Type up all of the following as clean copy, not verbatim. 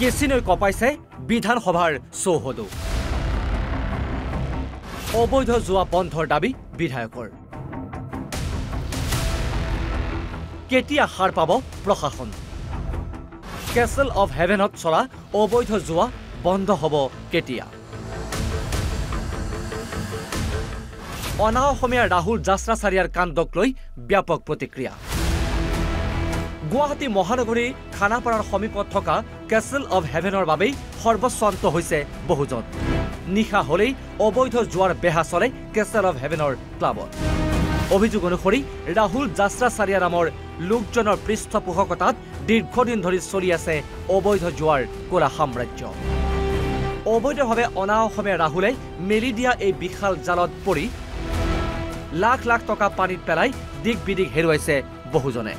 কেচিনৈ কপাইছে বিধানসভাৰ চৌহদো অবৈধ জুৱা বন্ধৰ দাবী বিধায়কৰ কেতিয়া সাৰ পাব প্ৰশাসন কেসল অফ হেভেনত চলা অবৈধ জুৱা বন্ধ হ'ব কেতিয়া অনা অসমীয়া ৰাহুল জাস্ৰাচাৰিয়াৰ কাণ্ডক লৈ ব্যাপক প্ৰতিক্ৰিয়া গুৱাহাটী মহানগৰী খানাপাৰাৰ সমীপত থকা কেসল অফ হেভেনৰ বাবেই সৰ্বস্বান্ত হৈছে বহুজন নিশা হলেই অবৈধ জুৱাৰ বেহা চলে কেসল অফ হেভেনৰ ক্লাবত অভিযোগ অনুসৰি ৰাহুল জাস্ৰাচাৰিয়া নামৰ লোকজনৰ পৃষ্ঠপোষকতাত দীৰ্ঘদিন ধৰি চলি আছে অবৈধ জুৱাৰ কোলা সাম্ৰাজ্য অবৈধভাৱে অনা অসমীয়া ৰাহুলে মেলি দিয়া এই বিশাল জালত পৰি লাখ লাখ টকা পানীত পেলাই দিক বিদিক হেৰুৱাইছে বহুজনে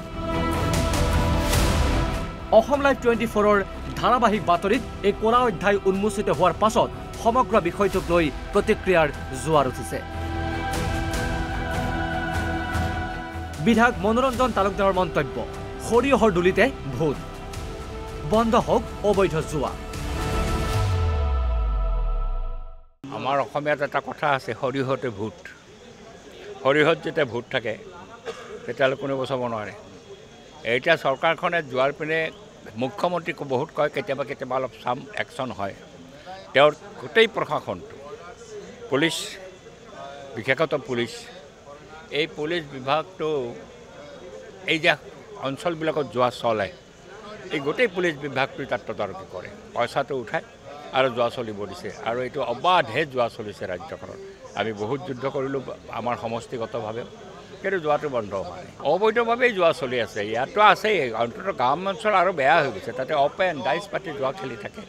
অসম লাইভ 24ৰ ধাৰাবাহিক বাতৰিত এই কোলা অধ্যায় উন্মোচিত হোৱাৰ পাছত সমগ্ৰ বিষয়টোক লৈ প্ৰতিক্ৰিয়াৰ জোৱাৰ উঠিছে বিধায়ক মনোৰঞ্জন তালুকদাৰৰ মন্তব্য সৰিয়হৰ দুলিতে ভূত বন্ধ হওক অবৈধ জুৱা আমাৰ অসমীয়াত এটা কথা আছে সৰিয়হতে ভূত সৰিয়হত যেতিয়া ভূত থাকে তেতিয়াহ'লে কোনে বচাব নোৱাৰে এতিয়া চৰকাৰখনে যোৱাৰ পিনে মুখ্যমন্ত্ৰীক বহুত কয় কেতিয়াবা কেতিয়াবা অলপ চাম একশ্যন হয় তেওঁৰ গোটেই প্ৰশাসনটো পুলিচ বিশেষতঃ পুলিচ এই পুলিচ বিভাগটো এই যে অঞ্চলবিলাকত যোৱা চলে এই গোটেই পুলিচ বিভাগটোৱে তাত তদাৰকি কৰে পইচাটো উঠায় আৰু যোৱা চলিব দিছে আৰু এইটো অবাধে যোৱা চলিছে ৰাজ্যখনত আমি বহুত যুদ্ধ কৰিলোঁ আমাৰ সমষ্টিগতভাৱে কিন্তু যোৱাটো বন্ধ হোৱা নাই অবৈধভাৱেই যোৱা চলি আছে ইয়াতো আছেই অন্ততঃ গাঁও অঞ্চল আৰু বেয়া হৈ গৈছে তাতে অপেন ডাইচ পাতি যোৱা খেলি থাকে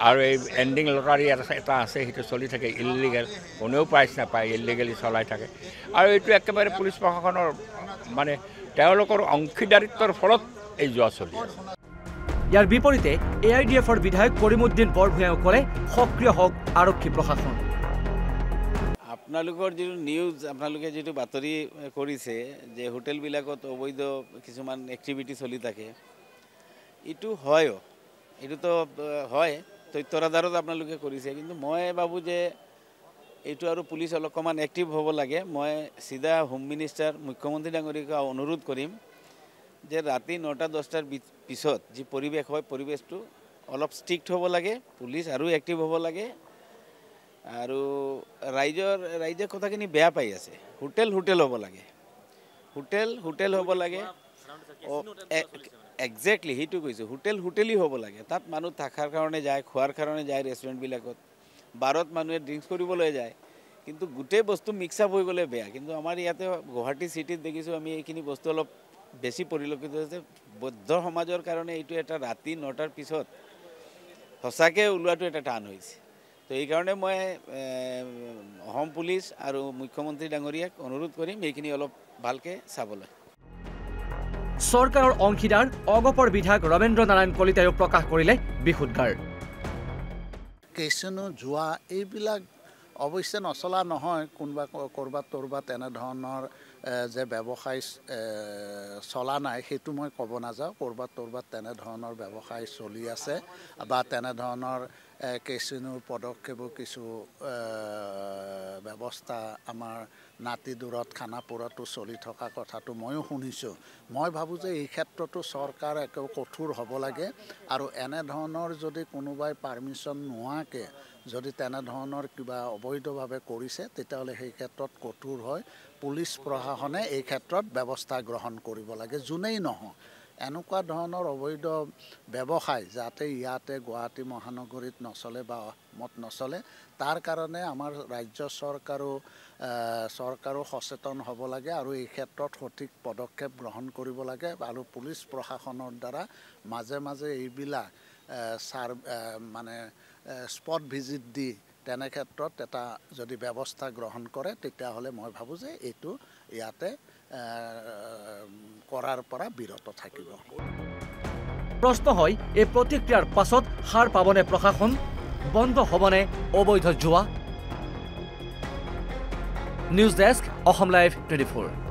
আৰু এই এণ্ডিং লটাৰী এটা আছে সেইটো চলি থাকে ইলিগেল কোনেও প্ৰাইজ নাপায় ইলিগেলি চলাই থাকে আৰু এইটো একেবাৰে পুলিচ প্ৰশাসনৰ মানে তেওঁলোকৰ অংশীদাৰিত্বৰ ফলত এই যোৱা চলি আছে ইয়াৰ বিপৰীতে AIDFৰ বিধায়ক কৰিমউদ্দিন বৰভূঞাই ক'লে সক্ৰিয় হওক আৰক্ষী প্ৰশাসন আপোনালোকৰ যিটো নিউজ আপোনালোকে যিটো বাতৰি কৰিছে যে হোটেলবিলাকত অবৈধ কিছুমান এক্টিভিটি চলি থাকে এইটো হয়ও এইটোতো হয় তথ্যৰ আধাৰত আপোনালোকে কৰিছে কিন্তু মই ভাবোঁ যে এইটো আৰু পুলিচ অলপমান এক্টিভ হ'ব লাগে মই চিধা হোম মিনিষ্টাৰ মুখ্যমন্ত্ৰী ডাঙৰীয়াক অনুৰোধ কৰিম যে ৰাতি 9-10টাৰ পিছত যি পৰিৱেশ হয় পৰিৱেশটো অলপ ষ্ট্ৰিক্ট হ'ব লাগে পুলিচ আৰু এক্টিভ হ'ব লাগে আৰু ৰাইজে কথাখিনি বেয়া পাই আছে হোটেল হ'ব লাগে হোটেল হ'ব লাগে এক্সেক্টলি সেইটো কৈছোঁ হোটেলি হ'ব লাগে তাত মানুহ থকাৰ কাৰণে যায় খোৱাৰ কাৰণে যায় ৰেষ্টুৰেণ্টবিলাকত বাৰত মানুহে ড্ৰিংকছ কৰিবলৈ যায় কিন্তু গোটেই বস্তু মিক্স আপ হৈ গ'লে বেয়া কিন্তু আমাৰ ইয়াতে গুৱাহাটী চিটিত দেখিছোঁ আমি এইখিনি বস্তু অলপ বেছি পৰিলক্ষিত হৈছে বৌদ্ধ সমাজৰ কাৰণে এইটো এটা ৰাতি 9টাৰ পিছত সঁচাকৈ ওলোৱাটো এটা টান হৈছে তো এইকাৰণে মই অসম পুলিচ আৰু মুখ্যমন্ত্ৰী ডাঙৰীয়াক অনুৰোধ কৰিম এইখিনি অলপ ভালকৈ চাবলৈ চৰকাৰৰ অংশীদাৰ অগপৰ বিধায়ক ৰমেন্দ্ৰ নাৰায়ণ কলিতায়ো প্ৰকাশ কৰিলে বিশুদ্ধাৰ কেচিনো জুৱা এইবিলাক অৱশ্যে নচলা নহয় কোনোবা ক'ৰবাত এনেধৰণৰ যে ব্যৱসায় চলা নাই সেইটো মই ক'ব নাযাওঁ ক'ৰবাত তেনেধৰণৰ ব্যৱসায় চলি আছে বা তেনেধৰণৰ কেচিনোৰ পদক্ষেপো কিছু ব্যৱস্থা আমাৰ নাতিদূৰত খানাপুৰতো চলি থকা কথাটো ময়ো শুনিছোঁ মই ভাবোঁ যে এই ক্ষেত্ৰতো চৰকাৰ একেবাৰে কঠোৰ হ'ব লাগে আৰু এনেধৰণৰ যদি কোনোবাই পাৰ্মিশ্যন নোহোৱাকৈ যদি তেনেধৰণৰ কিবা অবৈধভাৱে কৰিছে তেতিয়াহ'লে সেই ক্ষেত্ৰত কঠোৰ হয় পুলিচ প্ৰশাসনে এই ক্ষেত্ৰত ব্যৱস্থা গ্ৰহণ কৰিব লাগে যোনেই নহওক এনেকুৱা ধৰণৰ অবৈধ ব্যৱসায় যাতে ইয়াতে গুৱাহাটী মহানগৰীত নচলে বা অসমত নচলে তাৰ কাৰণে আমাৰ ৰাজ্য চৰকাৰো সচেতন হ'ব লাগে আৰু এই ক্ষেত্ৰত সঠিক পদক্ষেপ গ্ৰহণ কৰিব লাগে আৰু পুলিচ প্ৰশাসনৰ দ্বাৰা মাজে মাজে এইবিলাক মানে স্পট ভিজিট দি তেনে ক্ষেত্ৰত এটা যদি ব্যৱস্থা গ্ৰহণ কৰে তেতিয়াহ'লে মই ভাবোঁ যে এইটো ইয়াতে কৰাৰ পৰা বিৰত থাকিব প্ৰশ্ন হয় এই প্ৰতিক্ৰিয়াৰ পাছত সাৰ পাবনে প্ৰশাসন বন্ধ হ'বনে অবৈধ জুৱা নিউজ ডেস্ক অসম লাইভ 24